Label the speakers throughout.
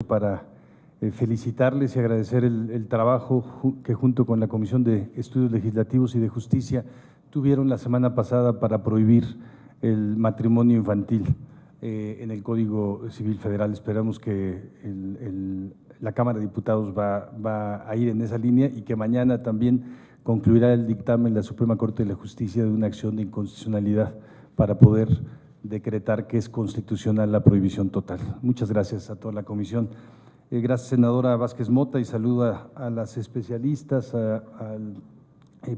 Speaker 1: para felicitarles y agradecer el trabajo que junto con la Comisión de Estudios Legislativos y de Justicia tuvieron la semana pasada para prohibir el matrimonio infantil en el Código Civil Federal. Esperamos que la Cámara de Diputados va a ir en esa línea y que mañana también concluirá el dictamen de la Suprema Corte de la Justicia de una acción de inconstitucionalidad para poder decretar que es constitucional la prohibición total. Muchas gracias a toda la comisión. Gracias, senadora Vázquez Mota, y saluda a las especialistas, al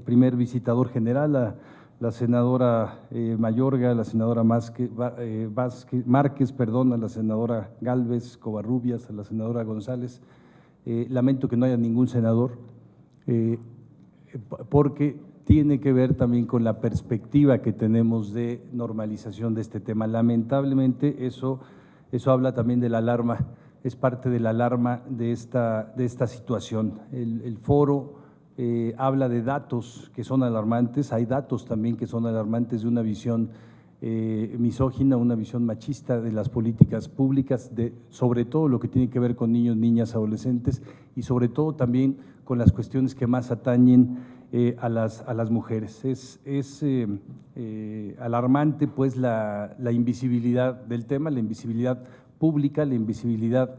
Speaker 1: primer visitador general, a la senadora Mayorga, a la senadora Márquez, a la senadora Gálvez, Covarrubias, a la senadora González. Lamento que no haya ningún senador, porque tiene que ver también con la perspectiva que tenemos de normalización de este tema. Lamentablemente eso habla también de la alarma, es parte de la alarma de esta situación. El foro habla de datos que son alarmantes, hay datos también que son alarmantes de una visión misógina, una visión machista de las políticas públicas, sobre todo lo que tiene que ver con niños, niñas, adolescentes y sobre todo también con las cuestiones que más atañen a las mujeres. Es alarmante pues la invisibilidad del tema, la invisibilidad pública, la invisibilidad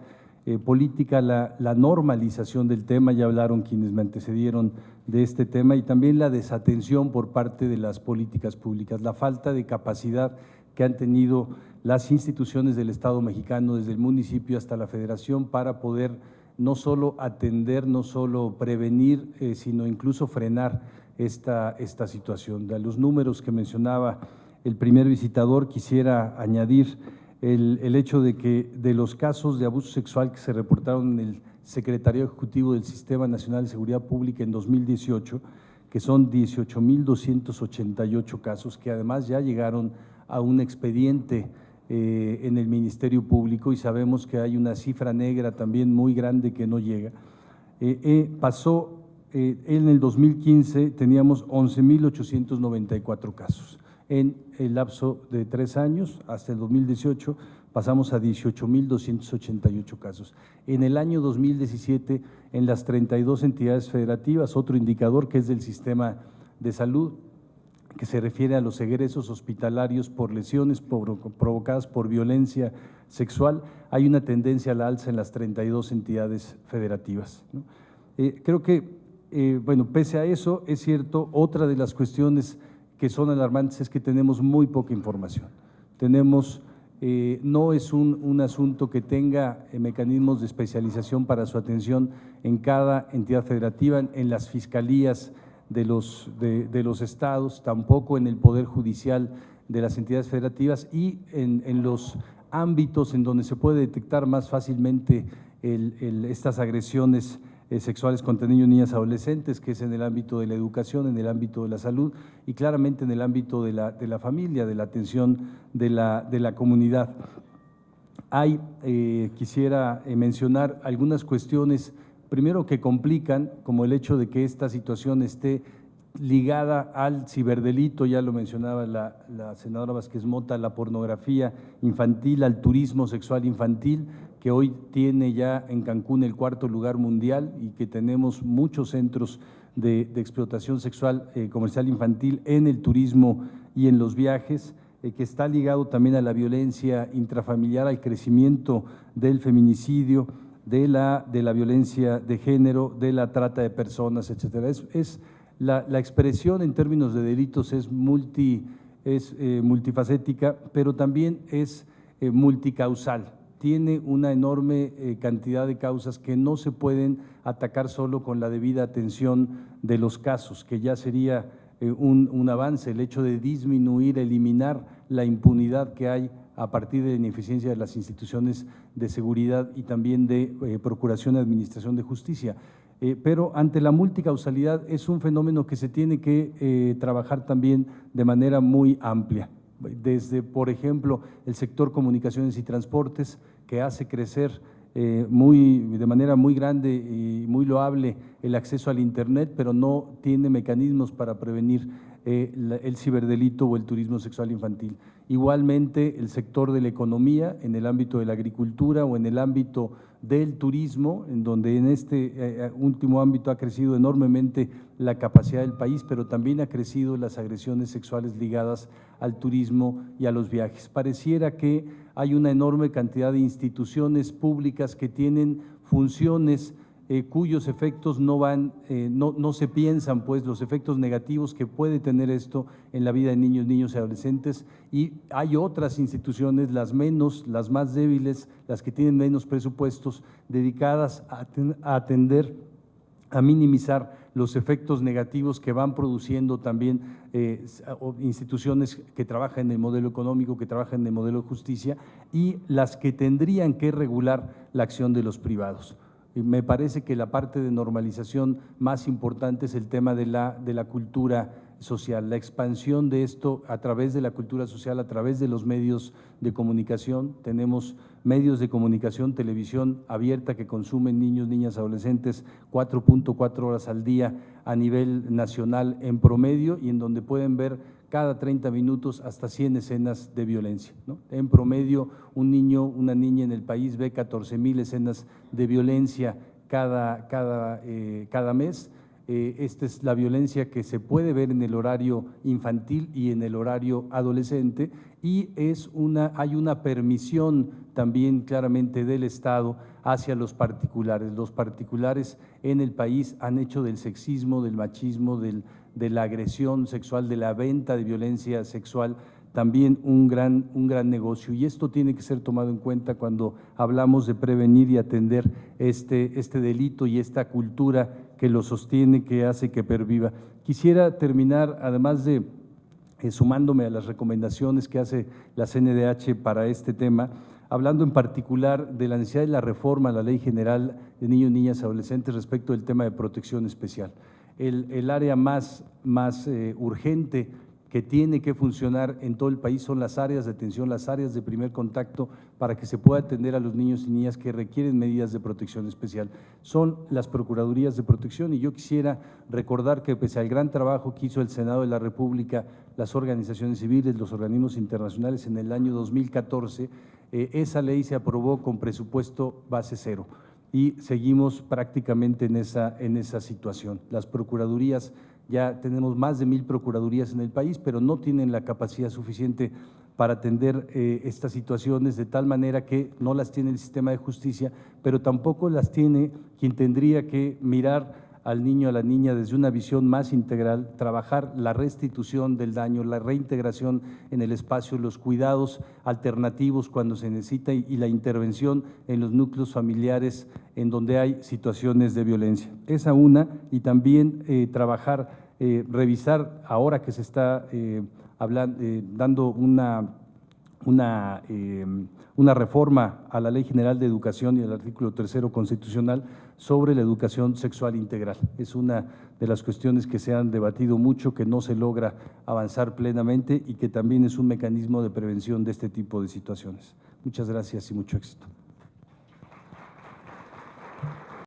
Speaker 1: política, la normalización del tema, ya hablaron quienes me antecedieron de este tema, y también la desatención por parte de las políticas públicas, la falta de capacidad que han tenido las instituciones del Estado mexicano, desde el municipio hasta la federación, para poder no solo atender, no solo prevenir, sino incluso frenar esta situación. De los números que mencionaba el primer visitador, quisiera añadir el hecho de que de los casos de abuso sexual que se reportaron en el Secretariado Ejecutivo del Sistema Nacional de Seguridad Pública en 2018, que son 18,288 casos, que además ya llegaron a un expediente en el Ministerio Público, y sabemos que hay una cifra negra también muy grande que no llega. En el 2015 teníamos 11,894 casos. En el lapso de 3 años, hasta el 2018, pasamos a 18,288 casos. En el año 2017, en las 32 entidades federativas, otro indicador que es del sistema de salud, que se refiere a los egresos hospitalarios por lesiones provocadas por violencia sexual, hay una tendencia a la alza en las 32 entidades federativas, ¿no? Creo que, bueno, pese a eso, es cierto, otra de las cuestiones que son alarmantes es que tenemos muy poca información. No es un asunto que tenga mecanismos de especialización para su atención en cada entidad federativa, en las fiscalías de los estados, tampoco en el Poder Judicial de las entidades federativas, y en los ámbitos en donde se puede detectar más fácilmente estas agresiones sexuales contra niños, niñas, adolescentes, que es en el ámbito de la educación, en el ámbito de la salud y claramente en el ámbito de la familia, de la atención de la comunidad. Quisiera mencionar algunas cuestiones, primero, que complican, como el hecho de que esta situación esté ligada al ciberdelito, ya lo mencionaba la senadora Vázquez Mota, la pornografía infantil, al turismo sexual infantil, que hoy tiene ya en Cancún el 4º lugar mundial, y que tenemos muchos centros de explotación sexual comercial infantil en el turismo y en los viajes, que está ligado también a la violencia intrafamiliar, al crecimiento del feminicidio, de la violencia de género, de la trata de personas, etcétera. La expresión en términos de delitos es multifacética, pero también es multicausal. Tiene una enorme cantidad de causas que no se pueden atacar solo con la debida atención de los casos, que ya sería un avance, el hecho de disminuir, eliminar la impunidad que hay a partir de la ineficiencia de las instituciones de seguridad y también de procuración y administración de justicia. Pero ante la multicausalidad es un fenómeno que se tiene que trabajar también de manera muy amplia. Desde, por ejemplo, el sector comunicaciones y transportes, que hace crecer de manera muy grande y muy loable el acceso al Internet, pero no tiene mecanismos para prevenir el ciberdelito o el turismo sexual infantil. Igualmente, el sector de la economía, en el ámbito de la agricultura o en el ámbito del turismo, en donde en este último ámbito ha crecido enormemente la capacidad del país, pero también ha crecido las agresiones sexuales ligadas al turismo y a los viajes. Pareciera que hay una enorme cantidad de instituciones públicas que tienen funciones cuyos efectos no se piensan, pues, los efectos negativos que puede tener esto en la vida de niños y adolescentes, y hay otras instituciones, las más débiles, las que tienen menos presupuestos, dedicadas a atender, a minimizar los efectos negativos que van produciendo también instituciones que trabajan en el modelo económico, que trabajan en el modelo de justicia, y las que tendrían que regular la acción de los privados. Y me parece que la parte de normalización más importante es el tema de la cultura social, la expansión de esto a través de la cultura social, a través de los medios de comunicación. Tenemos medios de comunicación, televisión abierta que consumen niños, niñas, adolescentes 4.4 horas al día a nivel nacional en promedio, y en donde pueden ver cada 30 minutos hasta 100 escenas de violencia, ¿no? En promedio, un niño, una niña en el país ve 14,000 escenas de violencia cada mes. Esta es la violencia que se puede ver en el horario infantil y en el horario adolescente, y hay una permisión también claramente del Estado hacia los particulares. Los particulares en el país han hecho del sexismo, del machismo, de la agresión sexual, de la venta de violencia sexual, también un gran negocio, y esto tiene que ser tomado en cuenta cuando hablamos de prevenir y atender este delito y esta cultura que lo sostiene, que hace que perviva. Quisiera terminar, además de sumándome a las recomendaciones que hace la CNDH para este tema, hablando en particular de la necesidad de la reforma a la Ley General de Niños, Niñas y Adolescentes respecto del tema de protección especial. El área más urgente que tiene que funcionar en todo el país son las áreas de atención, las áreas de primer contacto, para que se pueda atender a los niños y niñas que requieren medidas de protección especial. Son las Procuradurías de Protección, y yo quisiera recordar que pese al gran trabajo que hizo el Senado de la República, las organizaciones civiles, los organismos internacionales en el año 2014, esa ley se aprobó con presupuesto base cero, y seguimos prácticamente en esa situación. Las procuradurías, ya tenemos más de 1,000 procuradurías en el país, pero no tienen la capacidad suficiente para atender estas situaciones, de tal manera que no las tiene el sistema de justicia, pero tampoco las tiene quien tendría que mirar al niño, a la niña desde una visión más integral, trabajar la restitución del daño, la reintegración en el espacio, los cuidados alternativos cuando se necesita, y la intervención en los núcleos familiares en donde hay situaciones de violencia. Esa una, y también revisar, ahora que se está dando una reforma a la Ley General de Educación y al artículo 3º constitucional sobre la educación sexual integral. Es una de las cuestiones que se han debatido mucho, que no se logra avanzar plenamente, y que también es un mecanismo de prevención de este tipo de situaciones. Muchas gracias y mucho éxito.